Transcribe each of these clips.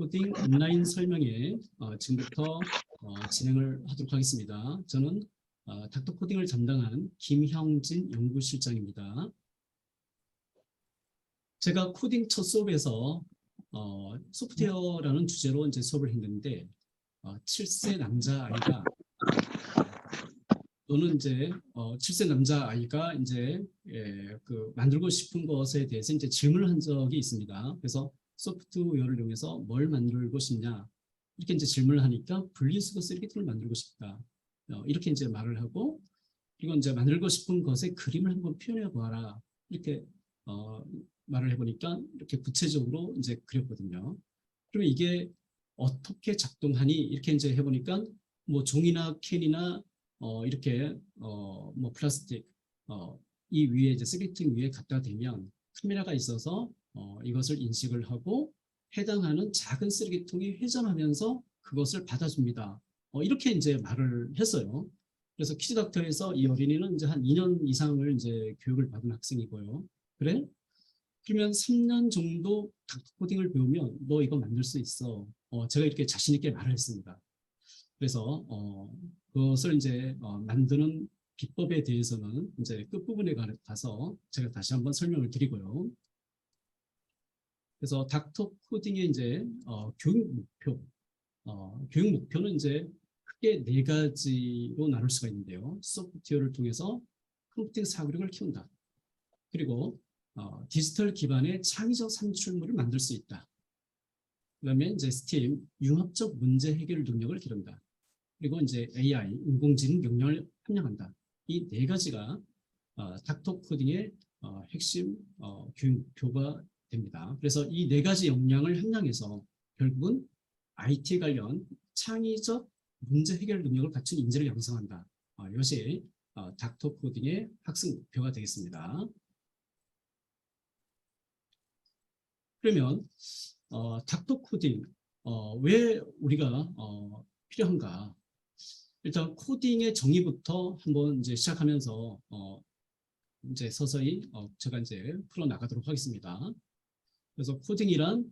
코딩 온라인 설명회 지금부터 진행을 하도록 하겠습니다. 저는 닥터 코딩을 담당한 김형진 연구실장입니다. 제가 코딩 첫 수업에서 소프트웨어라는 주제로 이제 수업을 했는데 7세 남자아이가 또는 이제 7세 남자아이가 이제 만들고 싶은 것에 대해서 이제 질문을 한 적이 있습니다. 그래서 소프트웨어를 이용해서 뭘 만들고 싶냐 이렇게 이제 질문을 하니까 분리수거 쓰레기통을 만들고 싶다 이렇게 이제 말을 하고, 그리고 이제 만들고 싶은 것의 그림을 한번 표현해 보아라 이렇게 말을 해보니까 이렇게 구체적으로 이제 그렸거든요. 그러면 이게 어떻게 작동하니 이렇게 이제 해보니까 뭐 종이나 캔이나 이렇게 뭐 플라스틱 이 위에 이제 쓰레기통 위에 갖다 대면 카메라가 있어서 이것을 인식을 하고 해당하는 작은 쓰레기통이 회전하면서 그것을 받아줍니다. 이렇게 이제 말을 했어요. 그래서 키즈닥터에서 이 어린이는 이제 한 2년 이상을 이제 교육을 받은 학생이고요. 그래? 그러면 3년 정도 닥터 코딩을 배우면 너 이거 만들 수 있어. 제가 이렇게 자신 있게 말을 했습니다. 그래서 그것을 이제 만드는 비법에 대해서는 이제 끝부분에 가서 제가 다시 한번 설명을 드리고요. 그래서 닥터 코딩의 이제 교육 목표는 이제 크게 4가지로 나눌 수가 있는데요. 소프트웨어를 통해서 컴퓨팅 사고력을 키운다. 그리고 디지털 기반의 창의적 산출물을 만들 수 있다. 그다음에 이제 STEAM, 융합적 문제 해결 능력을 기른다. 그리고 이제 AI, 인공지능 역량을 함양한다. 이 4가지가 닥터 코딩의 핵심 교육 목표가 됩니다. 그래서 이 4가지 역량을 함양해서 결국은 IT 관련 창의적 문제 해결 능력을 갖춘 인재를 양성한다. 이것이 닥터 코딩의 학습 목표가 되겠습니다. 그러면 닥터 코딩 왜 우리가 필요한가? 일단 코딩의 정의부터 한번 이제 시작하면서 이제 서서히 제가 이제 풀어 나가도록 하겠습니다. 그래서 코딩이란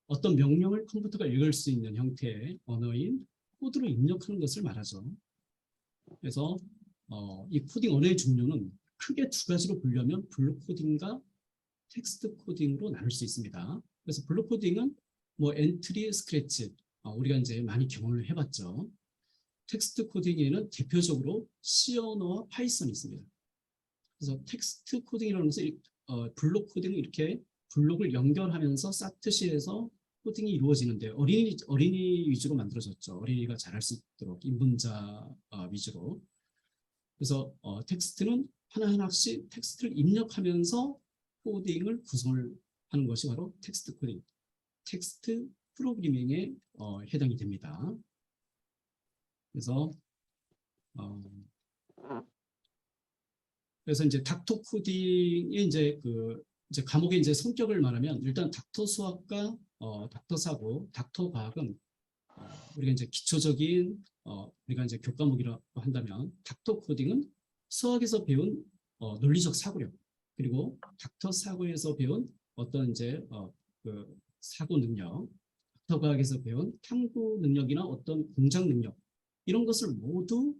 어떤 명령을 컴퓨터가 읽을 수 있는 형태의 언어인 코드로 입력하는 것을 말하죠. 그래서 이 코딩 언어의 종류는 크게 2가지로 분류하면 블록 코딩과 텍스트 코딩으로 나눌 수 있습니다. 그래서 블록 코딩은 뭐 엔트리, 스크래치 우리가 이제 많이 경험을 해봤죠. 텍스트 코딩에는 대표적으로 C 언어와 파이썬이 있습니다. 그래서 텍스트 코딩이라는 것은 블록 코딩은 이렇게 블록을 연결하면서 사트시에서 코딩이 이루어지는데 어린이 위주로 만들어졌죠. 어린이가 잘할 수 있도록 인문자 위주로. 그래서 텍스트는 하나하나씩 텍스트를 입력하면서 코딩을 구성을 하는 것이 바로 텍스트 코딩, 텍스트 프로그래밍에 해당이 됩니다. 그래서 이제 닥터 코딩이 이제 이제 과목의 이제 성격을 말하면 일단 닥터 수학과 닥터 사고, 닥터 과학은 우리가 이제 기초적인 우리가 이제 교과목이라고 한다면 닥터 코딩은 수학에서 배운 논리적 사고력, 그리고 닥터 사고에서 배운 어떤 이제 그 사고 능력, 닥터 과학에서 배운 탐구 능력이나 어떤 공작 능력 이런 것을 모두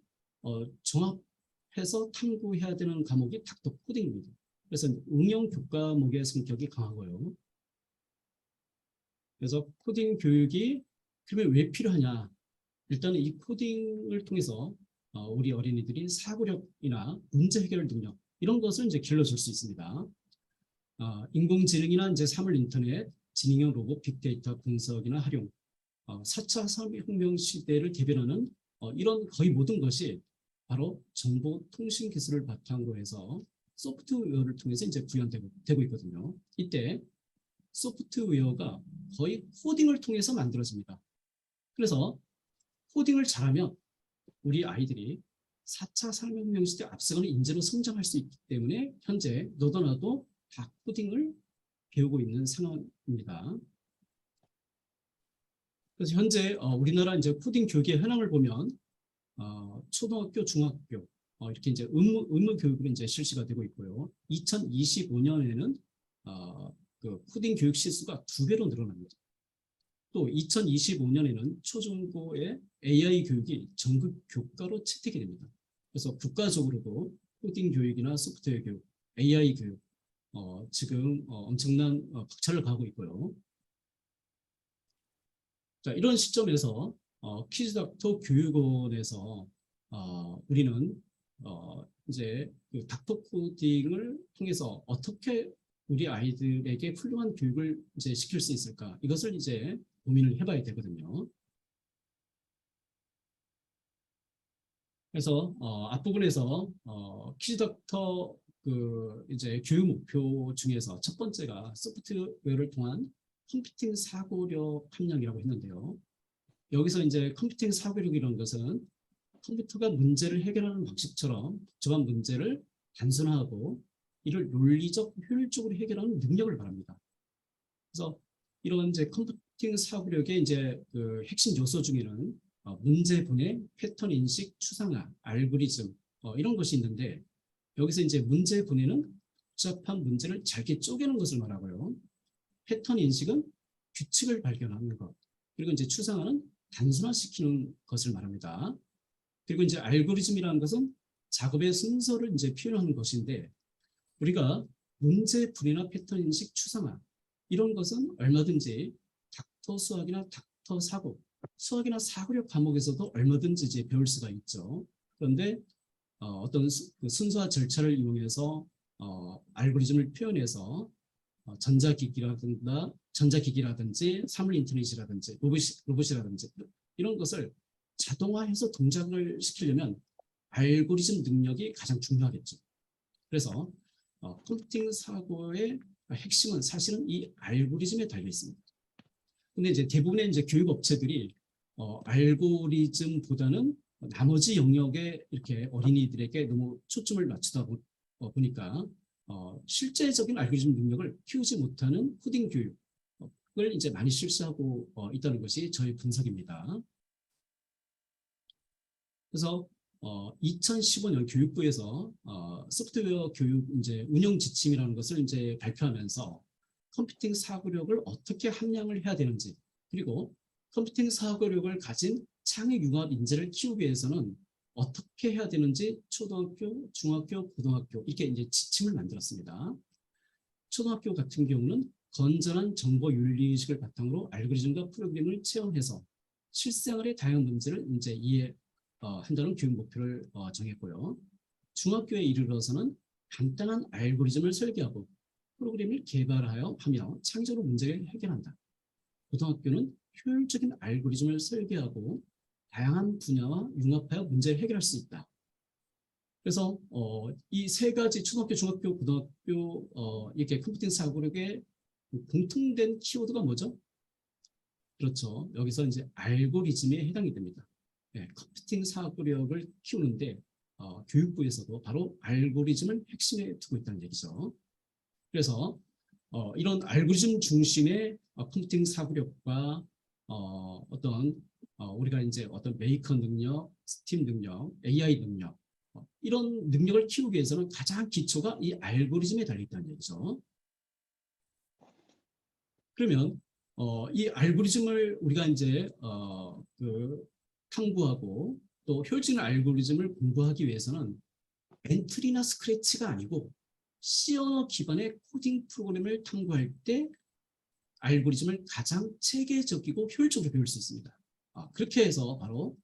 종합해서 탐구해야 되는 과목이 닥터 코딩입니다. 그래서 응용 교과목의 성격이 강하고요. 그래서 코딩 교육이 그러면 왜 필요하냐? 일단은 이 코딩을 통해서 우리 어린이들이 사고력이나 문제 해결 능력 이런 것을 이제 길러줄 수 있습니다. 인공지능이나 이제 사물 인터넷, 지능형 로봇, 빅데이터 분석이나 활용, 4차 산업혁명 시대를 대변하는 이런 거의 모든 것이 바로 정보통신 기술을 바탕으로 해서 소프트웨어를 통해서 이제 구현되고 있거든요. 이때 소프트웨어가 거의 코딩을 통해서 만들어집니다. 그래서 코딩을 잘하면 우리 아이들이 4차 산업혁명 시대 앞서가는 인재로 성장할 수 있기 때문에 현재 너도 나도 다 코딩을 배우고 있는 상황입니다. 그래서 현재 우리나라 이제 코딩 교육의 현황을 보면 초등학교, 중학교 이렇게 이제 의무 교육으로 이제 실시가 되고 있고요. 2025년에는 그 코딩 교육 시수가 2배로 늘어납니다. 또 2025년에는 초중고의 AI 교육이 전국 교과로 채택이 됩니다. 그래서 국가적으로도 코딩 교육이나 소프트웨어 교육, AI 교육 지금 엄청난 박차를 가하고 있고요. 자, 이런 시점에서 퀴즈닥터 교육원에서 우리는 이제 그 닥터 코딩을 통해서 어떻게 우리 아이들에게 훌륭한 교육을 이제 시킬 수 있을까? 이것을 이제 고민을 해봐야 되거든요. 그래서 앞부분에서 퀴즈닥터 그 이제 교육 목표 중에서 첫 번째가 소프트웨어를 통한 컴퓨팅 사고력 함량이라고 했는데요. 여기서 이제 컴퓨팅 사고력이라는 것은 컴퓨터가 문제를 해결하는 방식처럼 복잡한 문제를 단순화하고 이를 논리적 효율적으로 해결하는 능력을 말합니다. 그래서 이런 이제 컴퓨팅 사고력의 이제 그 핵심 요소 중에는 문제 분해, 패턴 인식, 추상화, 알고리즘 이런 것이 있는데 여기서 이제 문제 분해는 복잡한 문제를 잘게 쪼개는 것을 말하고요. 패턴 인식은 규칙을 발견하는 것. 그리고 이제 추상화는 단순화시키는 것을 말합니다. 그리고 이제 알고리즘이라는 것은 작업의 순서를 이제 표현하는 것인데 우리가 문제 분해나 패턴 인식, 추상화 이런 것은 얼마든지 닥터 수학이나 닥터 사고, 수학이나 사고력 과목에서도 얼마든지 이제 배울 수가 있죠. 그런데 어떤 순서와 절차를 이용해서 알고리즘을 표현해서 전자기기라든지 사물 인터넷이라든지 로봇이라든지 이런 것을 자동화해서 동작을 시키려면 알고리즘 능력이 가장 중요하겠죠. 그래서 컴퓨팅 사고의 핵심은 사실은 이 알고리즘에 달려 있습니다. 근데 이제 대부분의 이제 교육 업체들이 알고리즘보다는 나머지 영역에 이렇게 어린이들에게 너무 초점을 맞추다 보니까 실제적인 알고리즘 능력을 키우지 못하는 코딩 교육을 이제 많이 실시하고 있다는 것이 저희 분석입니다. 그래서 2015년 교육부에서 소프트웨어 교육 이제 운영 지침이라는 것을 이제 발표하면서 컴퓨팅 사고력을 어떻게 함량을 해야 되는지 그리고 컴퓨팅 사고력을 가진 창의 융합 인재를 키우기 위해서는 어떻게 해야 되는지 초등학교, 중학교, 고등학교 이렇게 이제 지침을 만들었습니다. 초등학교 같은 경우는 건전한 정보 윤리의식을 바탕으로 알고리즘과 프로그램을 체험해서 실생활의 다양한 문제를 이제 이해한다는 교육 목표를 정했고요. 중학교에 이르러서는 간단한 알고리즘을 설계하고 프로그램을 개발하며 창의적으로 문제를 해결한다. 고등학교는 효율적인 알고리즘을 설계하고 다양한 분야와 융합하여 문제를 해결할 수 있다. 그래서 이 세 가지 초등학교, 중학교, 고등학교 이렇게 컴퓨팅 사고력의 공통된 키워드가 뭐죠? 그렇죠. 여기서 이제 알고리즘에 해당이 됩니다. 네, 컴퓨팅 사고력을 키우는데 교육부에서도 바로 알고리즘을 핵심에 두고 있다는 얘기죠. 그래서 이런 알고리즘 중심의 컴퓨팅 사고력과 어떤 우리가 이제 어떤 메이커 능력, 스팀 능력, AI 능력 이런 능력을 키우기 위해서는 가장 기초가 이 알고리즘에 달려있다는 얘기죠. 그러면 이 알고리즘을 우리가 이제 탐구하고 또 효율적인 알고리즘을 공부하기 위해서는 엔트리나 스크래치가 아니고 C 언어 기반의 코딩 프로그램을 탐구할 때 알고리즘을 가장 체계적이고 효율적으로 배울 수 있습니다. 그렇게 해서 바로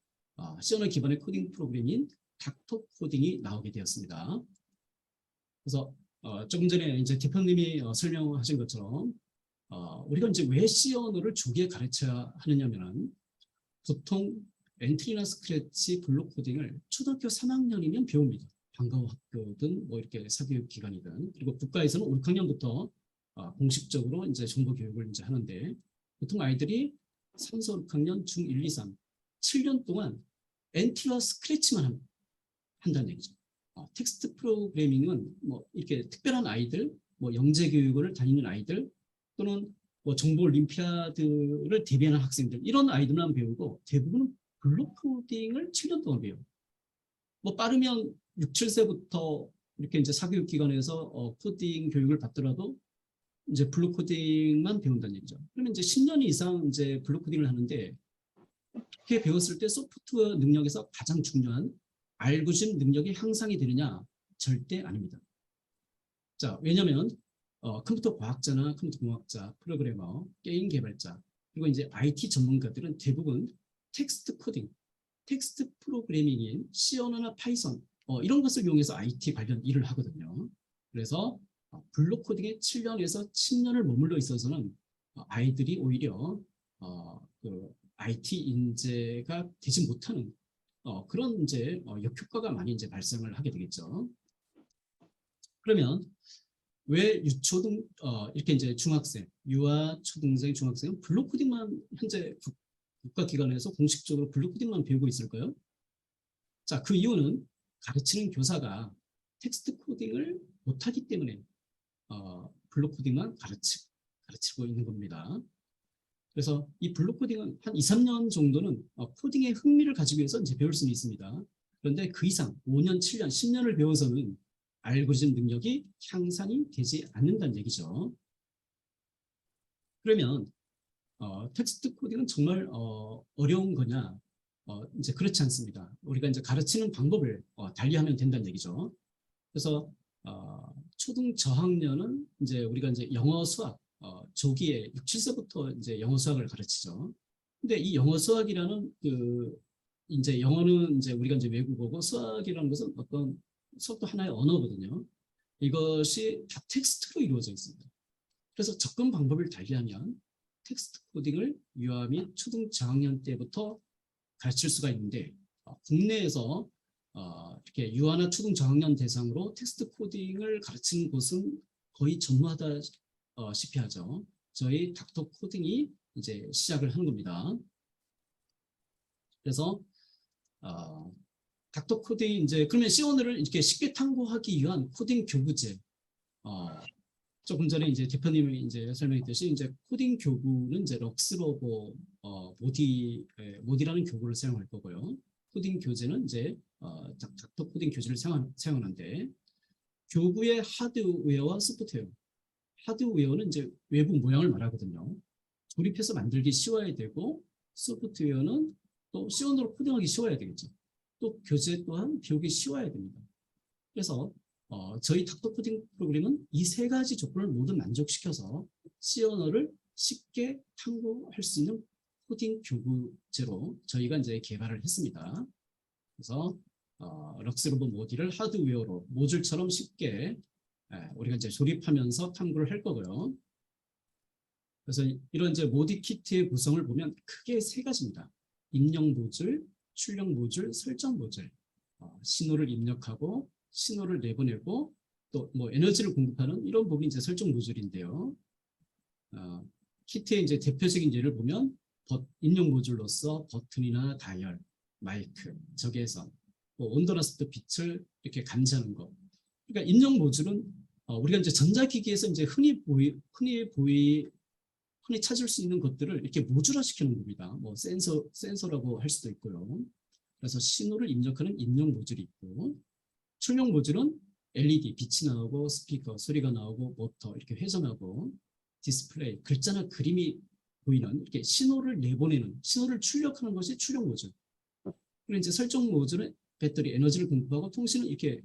C 언어 기반의 코딩 프로그램인 닥터 코딩이 나오게 되었습니다. 그래서 조금 전에 이제 대표님이 설명하신 것처럼 우리가 이제 왜 C 언어를 조기에 가르쳐야 하느냐면은 보통 엔트리나 스크래치 블록 코딩을 초등학교 3학년이면 배웁니다. 방과후 학교든 뭐 이렇게 사교육 기관이든 그리고 국가에서는 5, 6학년부터 공식적으로 이제 정보 교육을 이제 하는데 보통 아이들이 3, 4, 6학년 중 1, 2, 3 7년 동안 엔트리와 스크래치만 한다는 얘기죠. 텍스트 프로그래밍은 뭐 이렇게 특별한 아이들, 뭐 영재 교육을 다니는 아이들 또는 뭐 정보 올림피아드를 대비하는 학생들 이런 아이들만 배우고 대부분은 블록 코딩을 7년 동안 배워요. 뭐 빠르면 6, 7세부터 이렇게 이제 사교육기관에서 코딩 교육을 받더라도 이제 블록 코딩만 배운다는 얘기죠. 그러면 이제 10년 이상 이제 블록 코딩을 하는데 이렇게 배웠을 때 소프트웨어 능력에서 가장 중요한 알고리즘 능력이 향상이 되느냐? 절대 아닙니다. 자, 왜냐하면 컴퓨터 과학자나 컴퓨터 공학자, 프로그래머, 게임 개발자, 그리고 이제 IT 전문가들은 대부분 텍스트 코딩, 텍스트 프로그래밍인 C 언어나 파이썬 이런 것을 이용해서 IT 관련 일을 하거든요. 그래서 블록 코딩에 7년에서 10년을 머물러 있어서는 아이들이 오히려 그 IT 인재가 되지 못하는 그런 이제 역효과가 많이 이제 발생을 하게 되겠죠. 그러면 왜 유초등 이렇게 이제 중학생, 유아, 초등생, 중학생은 블록 코딩만 현재 국가기관에서 공식적으로 블록 코딩만 배우고 있을까요? 자, 그 이유는 가르치는 교사가 텍스트 코딩을 못하기 때문에 블록 코딩만 가르치고 있는 겁니다. 그래서 이 블록 코딩은 한 2, 3년 정도는 코딩에 흥미를 가지기 위해서 이제 배울 수는 있습니다. 그런데 그 이상 5년, 7년, 10년을 배워서는 알고리즘 능력이 향상이 되지 않는다는 얘기죠. 그러면 텍스트 코딩은 정말 어려운 거냐? 이제 그렇지 않습니다. 우리가 이제 가르치는 방법을 달리하면 된다는 얘기죠. 그래서 초등 저학년은 이제 우리가 이제 영어 수학 조기에 6, 7세부터 이제 영어 수학을 가르치죠. 근데 이 영어 수학이라는 그 이제 영어는 이제 우리가 이제 외국어고 수학이라는 것은 어떤 수학도 하나의 언어거든요. 이것이 다 텍스트로 이루어져 있습니다. 그래서 접근 방법을 달리하면 텍스트 코딩을 유아 및 초등 저학년 때부터 가르칠 수가 있는데 국내에서 이렇게 유아나 초등 저학년 대상으로 텍스트 코딩을 가르치는 곳은 거의 전무하다시피 하죠. 저희 닥터 코딩이 이제 시작을 하는 겁니다. 그래서 닥터 코딩 이제 그러면 C 언어를 이렇게 쉽게 탐구하기 위한 코딩 교구제. 조금 전에 이제 대표님이 이제 설명했듯이 이제 코딩 교구는 이제 럭스러버 모디라는 교구를 사용할 거고요. 코딩 교재는 이제 닥터 코딩 교재를 사용하는데 교구의 하드웨어와 소프트웨어. 하드웨어는 이제 외부 모양을 말하거든요. 조립해서 만들기 쉬워야 되고 소프트웨어는 또 C 언어로 코딩하기 쉬워야 되겠죠. 또 교재 또한 배우기 쉬워야 됩니다. 그래서 저희 닥터 코딩 프로그램은 이 세 가지 조건을 모두 만족시켜서 C 언어를 쉽게 탐구할 수 있는 코딩 교구제로 저희가 이제 개발을 했습니다. 그래서 럭스러브 모듈을 하드웨어로 모듈처럼 쉽게 우리가 이제 조립하면서 탐구를 할 거고요. 그래서 이런 이제 모듈 키트의 구성을 보면 크게 세 가지입니다. 입력 모듈, 출력 모듈, 설정 모듈. 신호를 입력하고 신호를 내보내고 또 뭐 에너지를 공급하는 이런 부분이 이제 설정 모듈인데요. 키트의 이제 대표적인 예를 보면 입력 모듈로서 버튼이나 다이얼, 마이크, 적외선, 뭐 온도나 습도, 빛을 이렇게 감지하는 것. 그러니까 입력 모듈은 우리가 이제 전자기기에서 이제 흔히 찾을 수 있는 것들을 이렇게 모듈화시키는 겁니다. 뭐 센서라고 할 수도 있고요. 그래서 신호를 입력하는 입력 모듈이 있고, 출력 모듈은 LED, 빛이 나오고 스피커, 소리가 나오고 모터 이렇게 회전하고 디스플레이, 글자나 그림이 보이는 이렇게 신호를 내보내는, 신호를 출력하는 것이 출력 모듈. 그리고 이제 설정 모듈은 배터리, 에너지를 공급하고 통신은 이렇게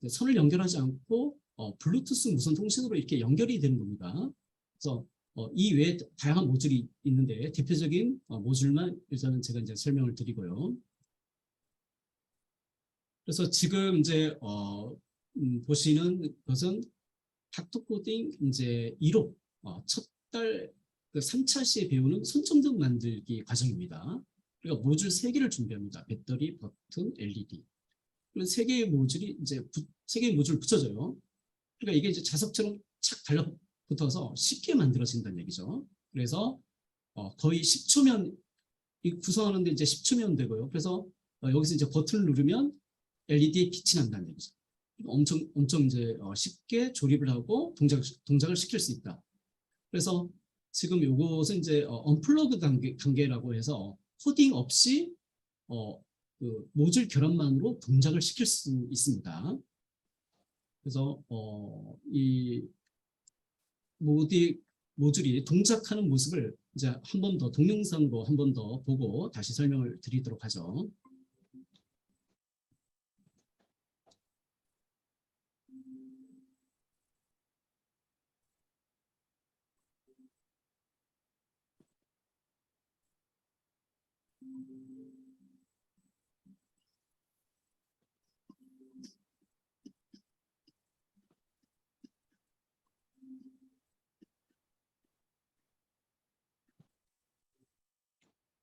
선을 연결하지 않고 블루투스 무선 통신으로 이렇게 연결이 되는 겁니다. 그래서 이 외에 다양한 모듈이 있는데 대표적인 모듈만 일단은 제가 이제 설명을 드리고요. 그래서 지금 이제 보시는 것은 닥터 코딩 이제 1호 첫달 그 3차 시에 배우는 손전등 만들기 과정입니다. 그러니까 모듈 3개를 준비합니다. 배터리, 버튼, LED. 그럼 3개의 모듈이 이제 3개의 모듈을 붙여줘요. 그러니까 이게 이제 자석처럼 착 달라붙어서 쉽게 만들어진다는 얘기죠. 그래서 거의 10초면 구성하는데 이제 10초면 되고요. 그래서 여기서 이제 버튼을 누르면 LED에 빛이 난다는 얘기죠. 엄청 이제 쉽게 조립을 하고 동작을 시킬 수 있다. 그래서 지금 이것은 이제 언플러그 단계라고 해서 코딩 없이 그 모듈 결합만으로 동작을 시킬 수 있습니다. 그래서 모듈이 동작하는 모습을 이제 한 번 더 동영상으로 한 번 더 보고 다시 설명을 드리도록 하죠.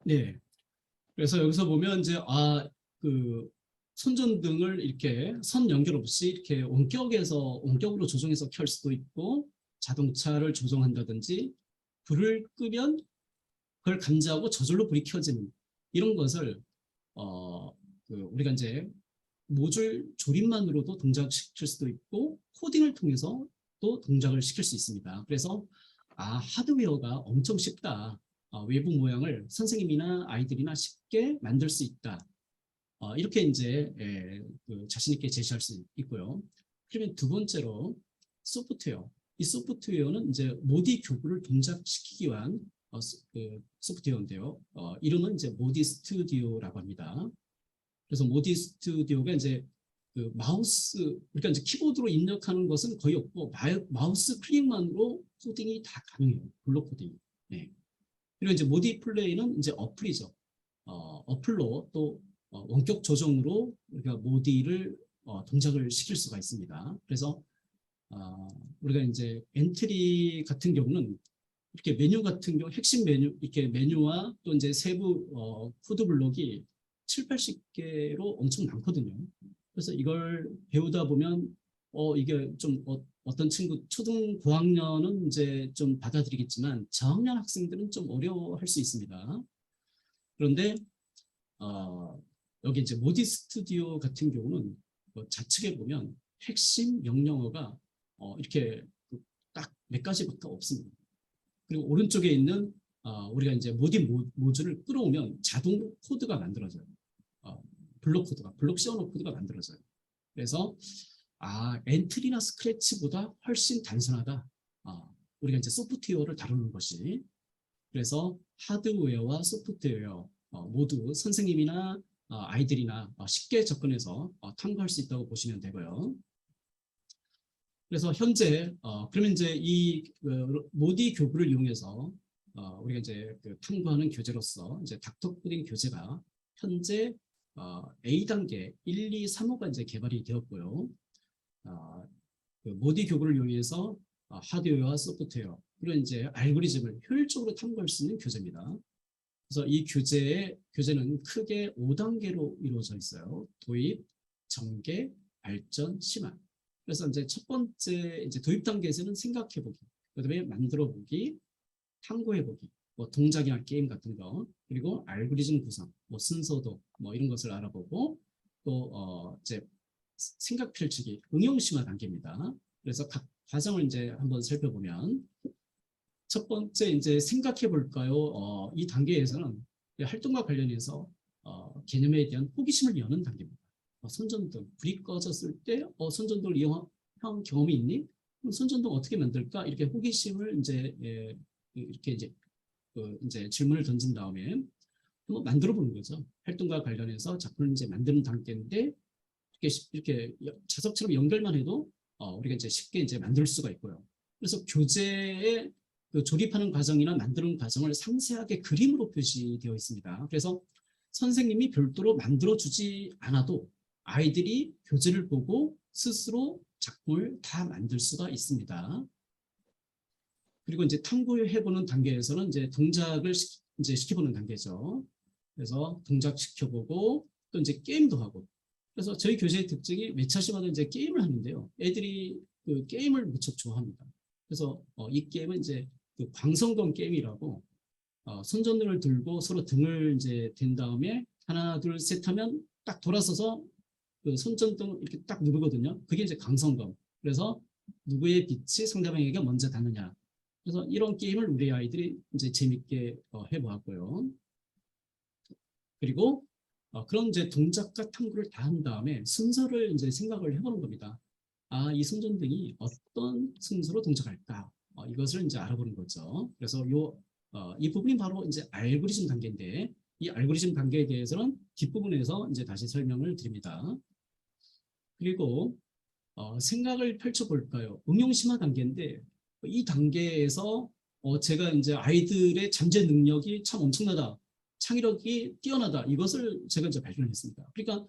네. 그래서 여기서 보면 이제 그 손전등을 이렇게 선 연결 없이 이렇게 원격으로 조정해서 켤 수도 있고, 자동차를 조정한다든지 불을 끄면 그걸 감지하고 저절로 불이 켜지는 이런 것을 어, 우리가 이제 모듈 조립만으로도 동작시킬 수도 있고 코딩을 통해서 또 동작을 시킬 수 있습니다. 그래서 하드웨어가 엄청 쉽다. 외부 모양을 선생님이나 아이들이나 쉽게 만들 수 있다. 이렇게 이제 자신 있게 제시할 수 있고요. 그러면 두 번째로 소프트웨어. 이 소프트웨어는 이제 모디 교구를 동작시키기 위한 소프트웨어인데요. 이름은 이제 모디 스튜디오라고 합니다. 그래서 모디 스튜디오가 이제 그 마우스, 그러니까 이제 키보드로 입력하는 것은 거의 없고 마우스 클릭만으로 코딩이 다 가능해요. 블록 코딩. 네. 그리고 이제 모디 플레이는 이제 어플이죠. 어플로 또 원격 조정으로 우리가 모디를 동작을 시킬 수가 있습니다. 그래서 우리가 이제 엔트리 같은 경우는 이렇게 메뉴 같은 경우 핵심 메뉴 이렇게 메뉴와 또 이제 세부 코드 블록이 7, 80개로 엄청 많거든요. 그래서 이걸 배우다 보면 이게 좀 어떤 친구 초등 고학년은 이제 좀 받아들이겠지만 저학년 학생들은 좀 어려워할 수 있습니다. 그런데 여기 이제 모디 스튜디오 같은 경우는 좌측에 보면 핵심 명령어가 이렇게 딱 몇 가지밖에 없습니다. 그리고 오른쪽에 있는 우리가 이제 모디 모듈을 끌어오면 자동 코드가 만들어져요. 블록 시어너 코드가 만들어져요. 그래서 엔트리나 스크래치보다 훨씬 단순하다. 우리가 이제 소프트웨어를 다루는 것이. 그래서 하드웨어와 소프트웨어 모두 선생님이나 아이들이나 쉽게 접근해서 탐구할 수 있다고 보시면 되고요. 그래서 현재 그러면 이제 이 모디 교구를 이용해서 우리가 이제 탐구하는 교재로서 이제 닥터 코딩 교재가 현재 A 단계 1, 2, 3호가 이제 개발이 되었고요. 그 모디 교구를 이용해서 하드웨어와 소프트웨어 그리고 이제 알고리즘을 효율적으로 탐구할 수 있는 교재입니다. 그래서 이 교재는 크게 5단계로 이루어져 있어요. 도입, 전개, 발전, 심화. 그래서 이제 첫 번째 이제 도입 단계에서는 생각해보기, 그다음에 만들어보기, 탐구해보기, 뭐 동작이나 게임 같은 거, 그리고 알고리즘 구성, 뭐 순서도 뭐 이런 것을 알아보고 또 이제 생각 펼치기, 응용 심화 단계입니다. 그래서 각 과정을 이제 한번 살펴보면 첫 번째 이제 생각해 볼까요? 이 단계에서는 활동과 관련해서 개념에 대한 호기심을 여는 단계입니다. 손전등 불이 꺼졌을 때 손전등을 이용한 경험이 있니? 그럼 손전등 어떻게 만들까? 이렇게 호기심을 이제 이렇게 이제 질문을 던진 다음에 한번 만들어 보는 거죠. 활동과 관련해서 작품을 이제 만드는 단계인데 이렇게 자석처럼 연결만 해도 우리가 이제 쉽게 이제 만들 수가 있고요. 그래서 교재에 조립하는 과정이나 만드는 과정을 상세하게 그림으로 표시되어 있습니다. 그래서 선생님이 별도로 만들어주지 않아도 아이들이 교재를 보고 스스로 작품을 다 만들 수가 있습니다. 그리고 이제 탐구해보는 단계에서는 이제 동작을 이제 시켜보는 단계죠. 그래서 동작 시켜보고 또 이제 게임도 하고. 그래서 저희 교재의 특징이 매 차시마다 이제 게임을 하는데요. 애들이 그 게임을 무척 좋아합니다. 그래서 이 게임은 이제 그 광성검 게임이라고 손전등을 들고 서로 등을 이제 댄 다음에 하나 둘 셋 하면 딱 돌아서서 그 손전등 이렇게 딱 누르거든요. 그게 이제 광성검. 그래서 누구의 빛이 상대방에게 먼저 닿느냐. 그래서 이런 게임을 우리 아이들이 이제 재밌게 해보았고요. 그리고 그런 이제 동작과 탐구를 다 한 다음에 순서를 이제 생각을 해보는 겁니다. 이 손전등이 어떤 순서로 동작할까? 이것을 이제 알아보는 거죠. 그래서 이 부분이 바로 이제 알고리즘 단계인데 이 알고리즘 단계에 대해서는 뒷부분에서 이제 다시 설명을 드립니다. 그리고 생각을 펼쳐볼까요? 응용 심화 단계인데 이 단계에서 제가 이제 아이들의 잠재 능력이 참 엄청나다, 창의력이 뛰어나다 이것을 제가 이제 발견했습니다. 그러니까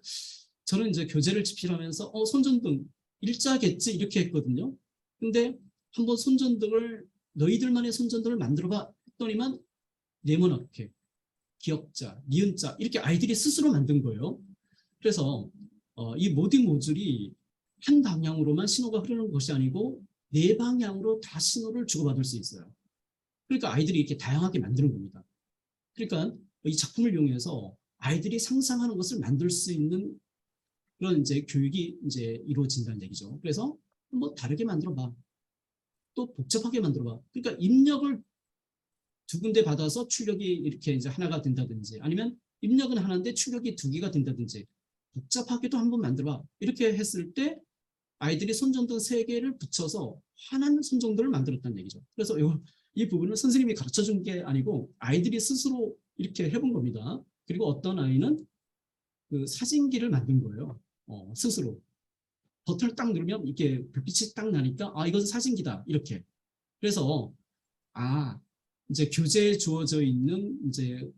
저는 이제 교재를 집필하면서 손전등 일자겠지 이렇게 했거든요. 근데 한번 손전등을 너희들만의 손전등을 만들어봐 했더니만 네모나게 기역자, 니은자 이렇게 아이들이 스스로 만든 거예요. 그래서 이 모든 모듈이 한 방향으로만 신호가 흐르는 것이 아니고 네 방향으로 다 신호를 주고받을 수 있어요. 그러니까 아이들이 이렇게 다양하게 만드는 겁니다. 그러니까 이 작품을 이용해서 아이들이 상상하는 것을 만들 수 있는 그런 이제 교육이 이제 이루어진다는 얘기죠. 그래서 한번 다르게 만들어봐. 또 복잡하게 만들어봐. 그러니까 입력을 두 군데 받아서 출력이 이렇게 이제 하나가 된다든지 아니면 입력은 하나인데 출력이 두 개가 된다든지 복잡하게도 한번 만들어봐. 이렇게 했을 때 아이들이 손전등 세 개를 붙여서 환한 손전등을 만들었다는 얘기죠. 그래서 이 부분을 선생님이 가르쳐 준 게 아니고 아이들이 스스로 이렇게 해본 겁니다. 그리고 어떤 아이는 그 사진기를 만든 거예요. 스스로. 버튼을 딱 누르면 이렇게 불빛이 딱 나니까 이것은 사진기다. 이렇게. 그래서 이제 교재에 주어져 있는 이제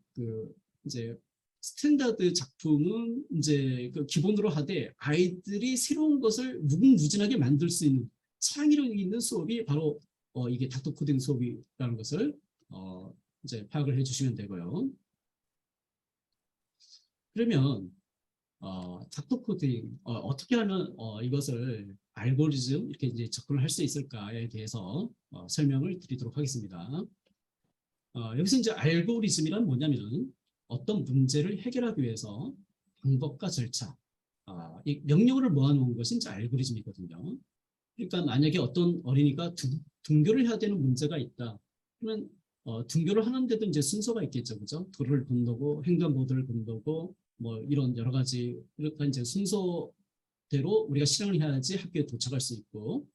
스탠다드 작품은 이제 그 기본으로 하되 아이들이 새로운 것을 무궁무진하게 만들 수 있는 창의력 있는 수업이 바로 이게 닥터 코딩 수업이라는 것을 이제 파악을 해주시면 되고요. 그러면 닥터 코딩 어떻게 하면 이것을 알고리즘 이렇게 이제 접근을 할 수 있을까에 대해서 설명을 드리도록 하겠습니다. 여기서 이제 알고리즘이란 뭐냐면 어떤 문제를 해결하기 위해서 방법과 절차, 이 명령어를 모아놓은 것이 이제 알고리즘이거든요. 그러니까 만약에 어떤 어린이가 등교를 해야 되는 문제가 있다. 그러면 등교를 하는데도 이제 순서가 있겠죠, 그죠? 도를 건너고 횡단보도를 건너고 뭐 이런 여러 가지 그러니까 이제 순서대로 우리가 실행을 해야지 학교에 도착할 수 있고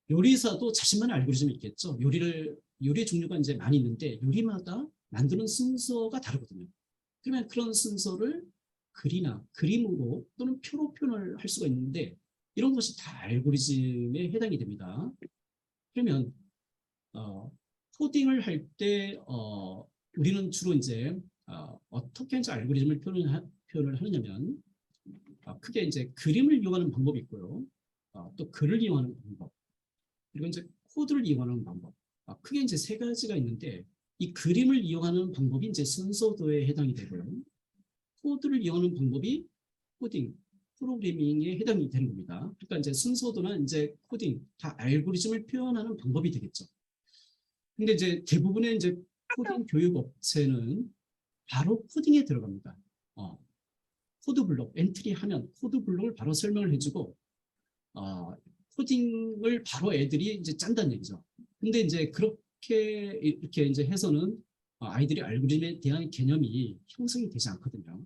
요리사도 자신만의 알고리즘이 있겠죠. 요리 종류가 이제 많이 있는데 요리마다 만드는 순서가 다르거든요. 그러면 그런 순서를 글이나 그림으로 또는 표로 표현을 할 수가 있는데 이런 것이 다 알고리즘에 해당이 됩니다. 그러면 코딩을 할 때 우리는 주로 이제 어떻게 이제 알고리즘을 표현을 하느냐면 크게 이제 그림을 이용하는 방법이 있고요. 또 글을 이용하는 방법 그리고 이제 코드를 이용하는 방법 크게 이제 세 가지가 있는데 이 그림을 이용하는 방법이 이제 순서도에 해당이 되고요. 코드를 이용하는 방법이 코딩, 프로그래밍에 해당이 되는 겁니다. 그러니까 이제 순서도나 이제 코딩 다 알고리즘을 표현하는 방법이 되겠죠. 근데 이제 대부분의 이제 코딩 교육 업체는 바로 코딩에 들어갑니다. 코드 블록, 엔트리 하면 코드 블록을 바로 설명을 해주고, 코딩을 바로 애들이 이제 짠다는 얘기죠. 근데 이제 그렇게 이렇게 이제 해서는 아이들이 알고리즘에 대한 개념이 형성이 되지 않거든요.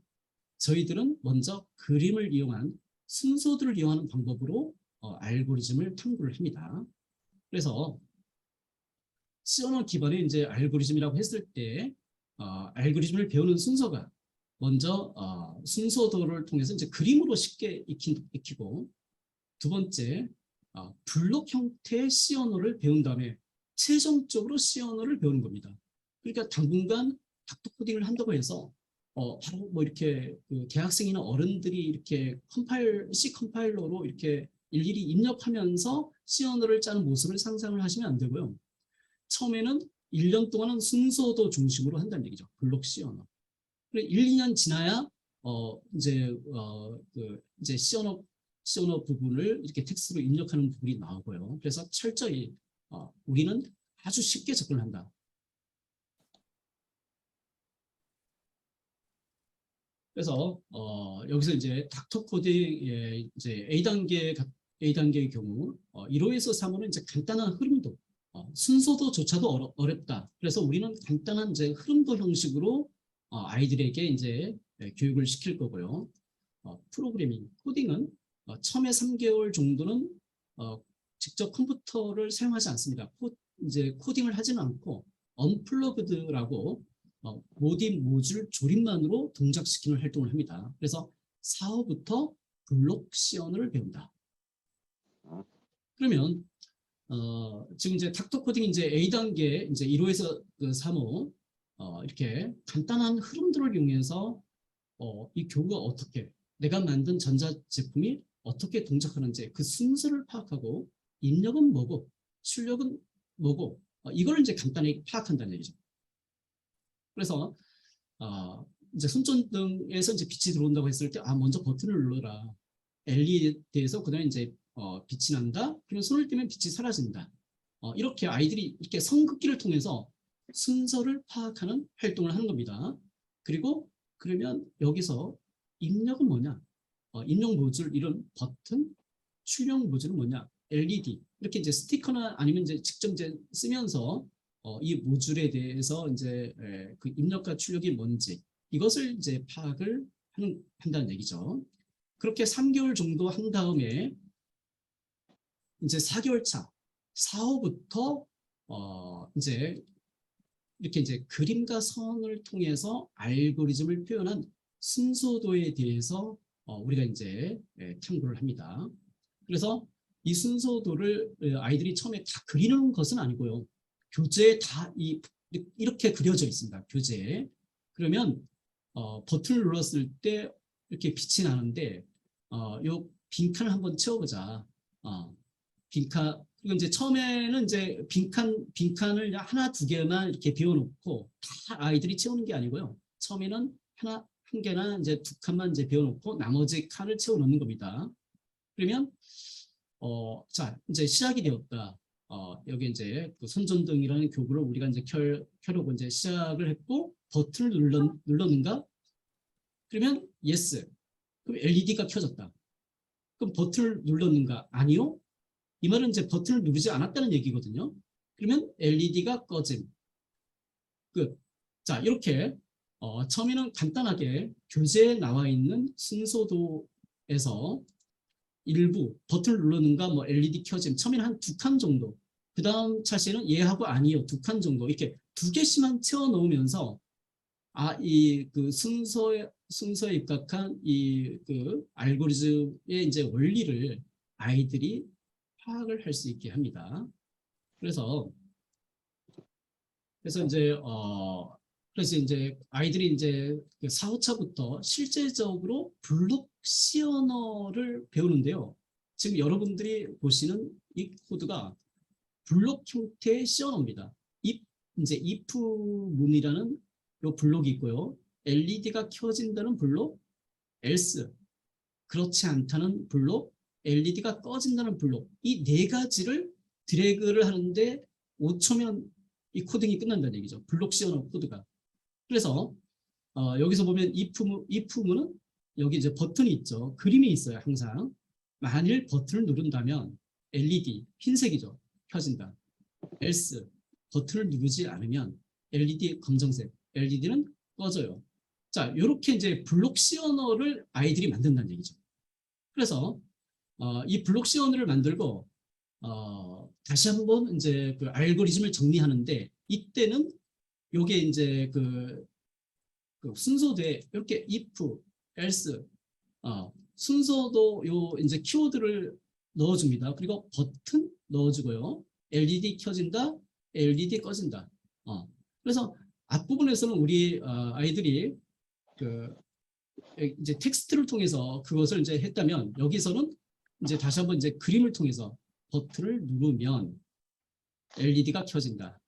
저희들은 먼저 그림을 이용한 순서들을 이용하는 방법으로 알고리즘을 탐구를 합니다. 그래서 C 언어 기반의 이제 알고리즘이라고 했을 때 알고리즘을 배우는 순서가 먼저 순서도를 통해서 이제 그림으로 쉽게 익히고 두 번째 블록 형태의 C 언어를 배운 다음에 최종적으로 C 언어를 배우는 겁니다. 그러니까 당분간 닥터 코딩을 한다고 해서 바로 뭐 이렇게 그 대학생이나 어른들이 이렇게 C 컴파일러로 이렇게 일일이 입력하면서 C 언어를 짜는 모습을 상상을 하시면 안 되고요. 처음에는 1년 동안은 순서도 중심으로 한다는 얘기죠. 블록 C 언어. 그리고 1, 2년 지나야 이제 C 언어 부분을 이렇게 텍스트로 입력하는 부분이 나오고요. 그래서 철저히 우리는 아주 쉽게 접근을 한다. 그래서 여기서 이제 닥터 코딩의 이제 A 단계의 경우 1호에서 3호는 이제 간단한 흐름도 순서도조차도 어렵다. 그래서 우리는 간단한 이제 흐름도 형식으로 아이들에게 이제 교육을 시킬 거고요. 프로그래밍, 코딩은 처음에 3개월 정도는 직접 컴퓨터를 사용하지 않습니다. 이제 코딩을 하지는 않고 언플러그드라고 모듈 모듈 조립만으로 동작시키는 활동을 합니다. 그래서 4호부터 블록 시언을 배운다. 그러면 지금 이제 닥터 코딩 이제 A 단계 이제 1호에서 그 3호 이렇게 간단한 흐름들을 이용해서 이 교구가 어떻게 내가 만든 전자 제품이 어떻게 동작하는지 그 순서를 파악하고 입력은 뭐고 출력은 뭐고 이걸 이제 간단히 파악한다는 얘기죠. 그래서 이제 손전등에서 이제 빛이 들어온다고 했을 때 먼저 버튼을 눌러라. LED에서 그다음에 이제 빛이 난다. 그러면 손을 떼면 빛이 사라진다. 이렇게 아이들이 이렇게 성급기를 통해서 순서를 파악하는 활동을 하는 겁니다. 그리고 그러면 여기서 입력은 뭐냐? 입력 모듈 이런 버튼, 출력 모듈은 뭐냐? LED 이렇게 이제 스티커나 아니면 이제 직접 이제 쓰면서 이 모듈에 대해서 이제 그 입력과 출력이 뭔지 이것을 이제 파악을 한다는 얘기죠. 그렇게 3개월 정도 한 다음에 이제 4개월 차 4호부터 이제 이렇게 이제 그림과 선을 통해서 알고리즘을 표현한 순서도에 대해서 우리가 이제 탐구를 합니다. 그래서 이 순서도를 아이들이 처음에 다 그리는 것은 아니고요. 교재에 다 이렇게 그려져 있습니다. 교재에. 그러면 버튼을 눌렀을 때 이렇게 빛이 나는데 요 빈칸을 한번 채워보자. 빈칸 그리고 이제 처음에는 이제 빈칸을 하나 두 개만 이렇게 비워놓고 다 아이들이 채우는 게 아니고요. 처음에는 한 개나 이제 두 칸만 이제 비워놓고 나머지 칸을 채워놓는 겁니다. 그러면 자 이제 시작이 되었다. 여기 이제 그 손전등이라는 교구를 우리가 이제 켜려고 이제 시작을 했고 버튼을 눌렀는가? 그러면 yes. 그럼 LED가 켜졌다. 그럼 버튼을 눌렀는가? 아니요. 이 말은 이제 버튼을 누르지 않았다는 얘기거든요. 그러면 LED가 꺼짐. 끝. 자, 이렇게 처음에는 간단하게 교재에 나와 있는 순서도에서 일부 버튼을 눌렀는가 뭐 LED 켜짐 처음에는 한 2칸 정도 그 다음 차시는 예하고 아니요 2칸 정도 이렇게 2개씩만 채워 넣으면서 이 그 순서에 입각한 이 그 알고리즘의 이제 원리를 아이들이 파악을 할 수 있게 합니다. 그래서 이제 아이들이 이제 4호차부터 실제적으로 블록 시언어를 배우는데요. 지금 여러분들이 보시는 이 코드가 블록 형태의 시언어입니다. 이제 if 문이라는 요 블록이 있고요. LED가 켜진다는 블록, else 그렇지 않다는 블록, LED가 꺼진다는 블록 이 네 가지를 드래그를 하는데 5초면 이 코딩이 끝난다는 얘기죠. 블록 시언어 코드가. 그래서 여기서 보면 if문은 여기 이제 버튼이 있죠. 그림이 있어요. 항상. 만일 버튼을 누른다면 LED 흰색이죠. 켜진다. else 버튼을 누르지 않으면 LED 검정색 LED는 꺼져요. 자, 이렇게 이제 블록 시언어를 아이들이 만든다는 얘기죠. 그래서 이 블록 시언어를 만들고 다시 한번 이제 그 알고리즘을 정리하는데 이때는 요게 이제 그 순서도에 이렇게 if, else 순서도 요 이제 키워드를 넣어줍니다. 그리고 버튼 넣어주고요. LED 켜진다, LED 꺼진다. 그래서 앞부분에서는 우리 아이들이 그 이제 텍스트를 통해서 그것을 이제 했다면 여기서는 이제 다시 한번 이제 그림을 통해서 버튼을 누르면 LED가 켜진다.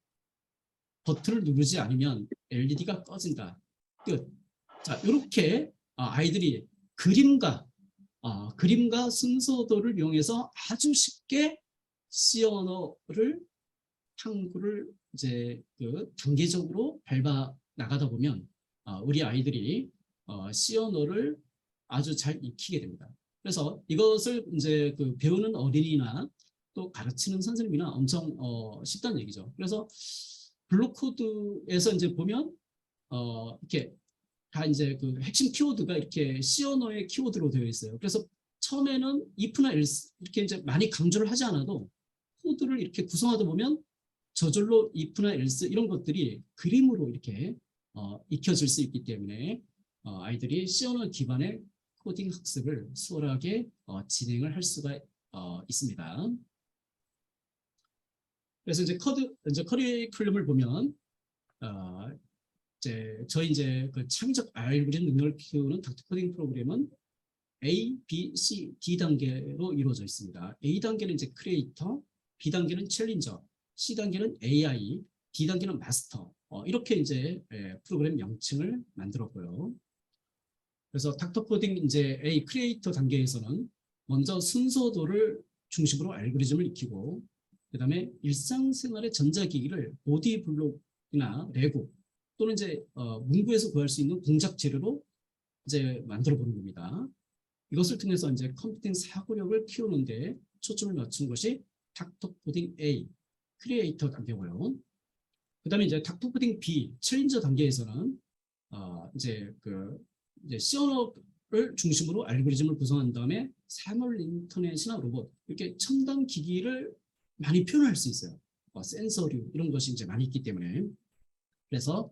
버튼을 누르지 않으면 LED가 꺼진다. 끝. 자, 이렇게 아이들이 그림과 순서도를 이용해서 아주 쉽게 C 언어를 탐구를 이제 그 단계적으로 밟아 나가다 보면 우리 아이들이 C 언어를 아주 잘 익히게 됩니다. 그래서 이것을 이제 그 배우는 어린이나 또 가르치는 선생님이나 엄청 쉽다는 얘기죠. 그래서 블록 코드에서 이제 보면 이렇게 다 이제 그 핵심 키워드가 이렇게 C 언어의 키워드로 되어 있어요. 그래서 처음에는 if나 else 이렇게 이제 많이 강조를 하지 않아도 코드를 이렇게 구성하다 보면 저절로 if나 else 이런 것들이 그림으로 이렇게 익혀질 수 있기 때문에 아이들이 C 언어 기반의 코딩 학습을 수월하게 진행을 할 수가 있습니다. 그래서 이제 커리큘럼을 보면 저희 그 창의적 알고리즘 능력을 키우는 닥터 코딩 프로그램은 A, B, C, D 단계로 이루어져 있습니다. A 단계는 이제 크리에이터, B 단계는 챌린저, C 단계는 AI, D 단계는 마스터. 이렇게 이제 프로그램 명칭을 만들었고요. 그래서 닥터 코딩 이제 A 크리에이터 단계에서는 먼저 순서도를 중심으로 알고리즘을 익히고, 그다음에 일상생활의 전자기기를 보디블록이나 레고 또는 이제 문구에서 구할 수 있는 공작 재료로 이제 만들어 보는 겁니다. 이것을 통해서 이제 컴퓨팅 사고력을 키우는데 초점을 맞춘 것이 닥터 코딩 A 크리에이터 단계고요. 그다음에 이제 닥터 코딩 B 챌린저 단계에서는 이제 C 언어를 중심으로 알고리즘을 구성한 다음에 사물 인터넷이나 로봇 이렇게 첨단 기기를 많이 표현할 수 있어요. 센서류 이런 것이 이제 많이 있기 때문에 그래서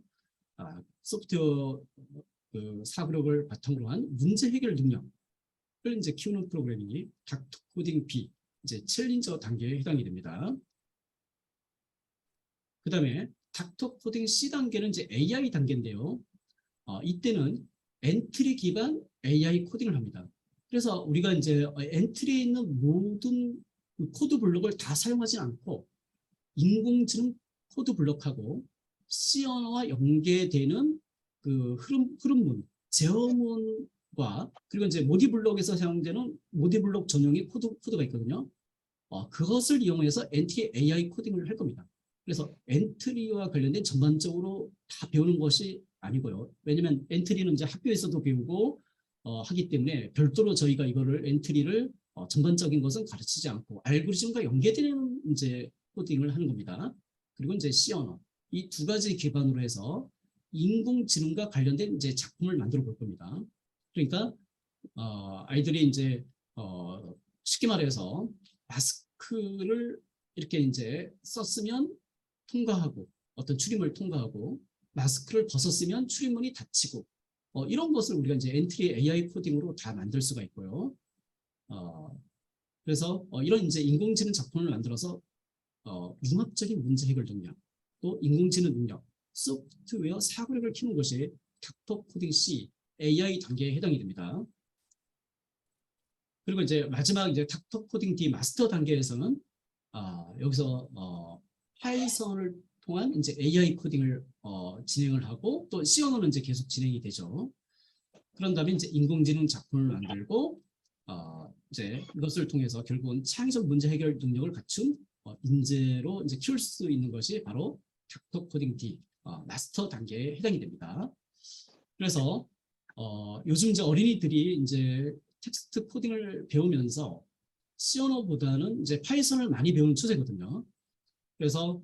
소프트웨어 사고력을 바탕으로 한 문제 해결 능력을 이제 키우는 프로그램이 닥터 코딩 B 이제 챌린저 단계에 해당이 됩니다. 그다음에 닥터 코딩 C 단계는 이제 AI 단계인데요. 이때는 엔트리 기반 AI 코딩을 합니다. 그래서 우리가 이제 엔트리에 있는 모든 코드 블록을 다 사용하지 않고 인공지능 코드 블록하고 C 언어와 연계되는 그 흐름문, 제어문과 그리고 이제 모디 블록에서 사용되는 모디 블록 전용의 코드가 있거든요. 그것을 이용해서 엔트리 AI 코딩을 할 겁니다. 그래서 엔트리와 관련된 전반적으로 다 배우는 것이 아니고요. 왜냐하면 엔트리는 이제 학교에서도 배우고 하기 때문에 별도로 저희가 이거를 엔트리를 전반적인 것은 가르치지 않고 알고리즘과 연계되는 이제 코딩을 하는 겁니다. 그리고 이제 C 언어 이 두 가지 기반으로 해서 인공지능과 관련된 이제 작품을 만들어 볼 겁니다. 그러니까 아이들이 이제 쉽게 말해서 마스크를 이렇게 이제 썼으면 통과하고 어떤 출입문을 통과하고 마스크를 벗었으면 출입문이 닫히고 이런 것을 우리가 이제 엔트리 AI 코딩으로 다 만들 수가 있고요. 그래서 이런 이제 인공지능 작품을 만들어서 융합적인 문제 해결 능력, 또 인공지능 능력, 소프트웨어 사고력을 키우는 것이 닥터 코딩 C AI 단계에 해당이 됩니다. 그리고 이제 마지막 이제 닥터 코딩 D 마스터 단계에서는 여기서 파이썬을 통한 이제 AI 코딩을 진행을 하고 또 C 언어는 이제 계속 진행이 되죠. 그런 다음에 이제 인공지능 작품을 만들고 이제 이것을 통해서 결국은 창의적 문제 해결 능력을 갖춘 인재로 이제 키울 수 있는 것이 바로 닥터 코딩 D 마스터 단계에 해당이 됩니다. 그래서 요즘 이제 어린이들이 이제 텍스트 코딩을 배우면서 C 언어보다는 이제 파이썬을 많이 배우는 추세거든요. 그래서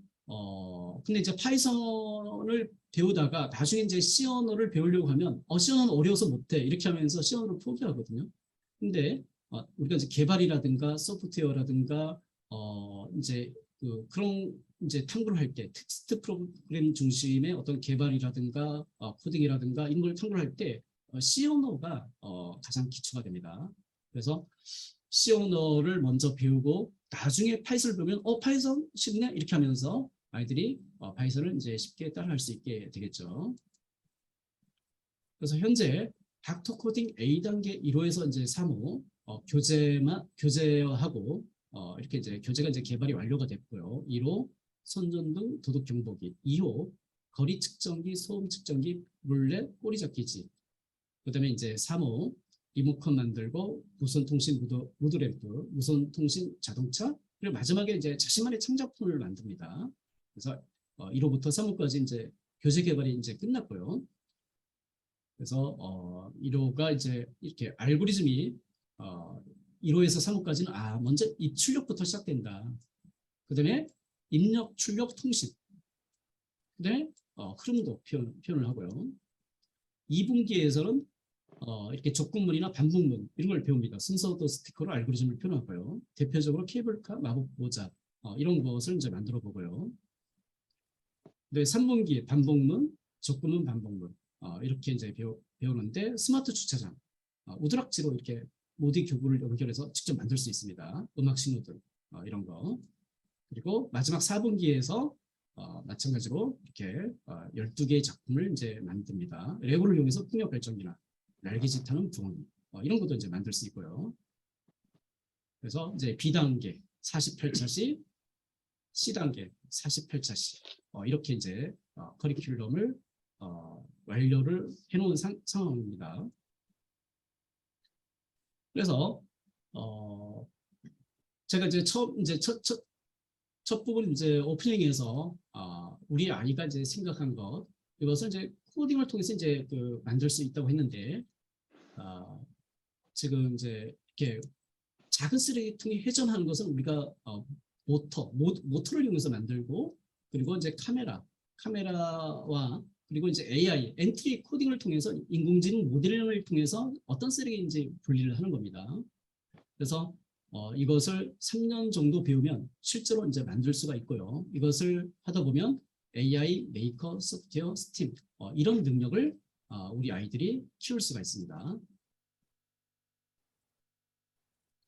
근데 이제 파이썬을 배우다가 나중에 이제 C 언어를 배우려고 하면 C 언어는 어려워서 못해 이렇게 하면서 C 언어를 포기하거든요. 근데 우리가 이제 개발이라든가 소프트웨어라든가 이제 그런 이제 탐구를 할 때 텍스트 프로그램 중심의 어떤 개발이라든가 코딩이라든가 이런 걸 탐구를 할 때 C 언어가 가장 기초가 됩니다. 그래서 C 언어를 먼저 배우고 나중에 파이썬을 배우면 파이썬 쉽네 이렇게 하면서 아이들이 파이썬을 이제 쉽게 따라할 수 있게 되겠죠. 그래서 현재 닥터 코딩 A 단계 1호에서 이제 3호 교재화하고 이렇게 이제 교재가 이제 개발이 완료가 됐고요. 1호 선전등 도둑 경보기, 2호 거리 측정기, 소음 측정기, 룰렛 꼬리 잡기지. 그다음에 이제 3호 리모컨 만들고 무선통신 무드램프, 무선통신 자동차, 그리고 마지막에 이제 자신만의 창작품을 만듭니다. 그래서 1호부터 3호까지 이제 교재 개발이 이제 끝났고요. 그래서 1호가 이제 이렇게 알고리즘이 1호에서 3호까지는 먼저 입출력부터 시작된다. 그다음에 입력, 출력, 통신. 그다음에 흐름도 표현을 하고요. 2분기에서는 이렇게 족군문이나 반복문 이런 걸 배웁니다. 순서도 스티커로 알고리즘을 표현하고요. 대표적으로 케이블카, 마법 모자 이런 것을 이제 만들어 보고요. 네, 3분기 반복문, 적분문, 반복문 이렇게 이제 배우는데 스마트 주차장, 오드락지로 이렇게 모드 교구를 연결해서 직접 만들 수 있습니다. 음악 신호등 이런 거. 그리고 마지막 4분기에서 마찬가지로 이렇게 12개의 작품을 이제 만듭니다. 레고를 이용해서 풍력 발전기나 날개짓하는 부엉이 이런 것도 이제 만들 수 있고요. 그래서 이제 B단계 48차시, C단계 48차시 이렇게 이제 커리큘럼을 완료를 해놓은 상황입니다. 그래서 제가 이제 첫 부분 이제 오프닝에서 우리 아이가 이제 생각한 것 이것을 이제 코딩을 통해서 이제 만들 수 있다고 했는데 지금 이제 이렇게 작은 쓰레기통에 회전하는 것은 우리가 모터를 이용해서 만들고 그리고 이제 카메라와 그리고 이제 AI, 엔트리 코딩을 통해서 인공지능 모델링을 통해서 어떤 쓰레기인지 분리를 하는 겁니다. 그래서 이것을 3년 정도 배우면 실제로 이제 만들 수가 있고요. 이것을 하다 보면 AI, 메이커, 소프트웨어, 스팀 이런 능력을 우리 아이들이 키울 수가 있습니다.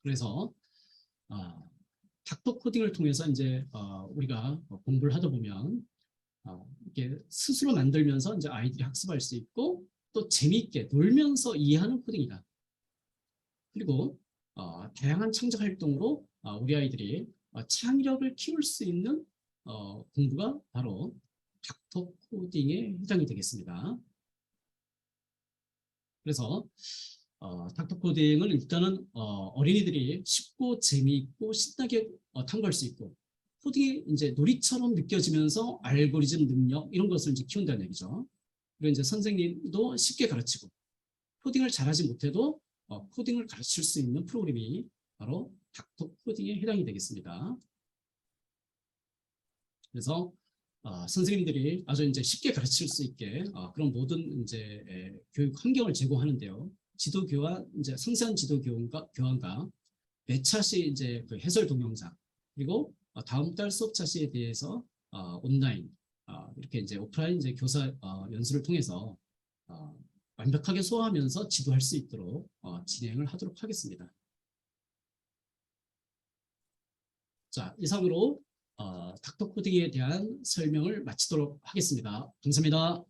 그래서 닥터 코딩을 통해서 이제 우리가 공부를 하다 보면 이렇게 스스로 만들면서 이제 아이들이 학습할 수 있고 또 재미있게 놀면서 이해하는 코딩이다. 그리고 다양한 창작 활동으로 우리 아이들이 창의력을 키울 수 있는 공부가 바로 닥터 코딩에 해당이 되겠습니다. 그래서 닥터 코딩은 일단은 어린이들이 쉽고 재미있고 신나게 탐구할 수 있고 코딩이 이제 놀이처럼 느껴지면서 알고리즘 능력 이런 것을 이제 키운다는 얘기죠. 그리고 이제 선생님도 쉽게 가르치고 코딩을 잘하지 못해도 코딩을 가르칠 수 있는 프로그램이 바로 닥터 코딩에 해당이 되겠습니다. 그래서 선생님들이 아주 이제 쉽게 가르칠 수 있게 그런 모든 이제 교육 환경을 제공하는데요. 지도 교환 이제 상세한 지도 교환과 매차시 이제 그 해설 동영상 그리고 다음 달 수업 차시에 대해서 온라인 이렇게 이제 오프라인 이제 교사 연수를 통해서 완벽하게 소화하면서 지도할 수 있도록 진행을 하도록 하겠습니다. 자, 이상으로 닥터 코딩에 대한 설명을 마치도록 하겠습니다. 감사합니다.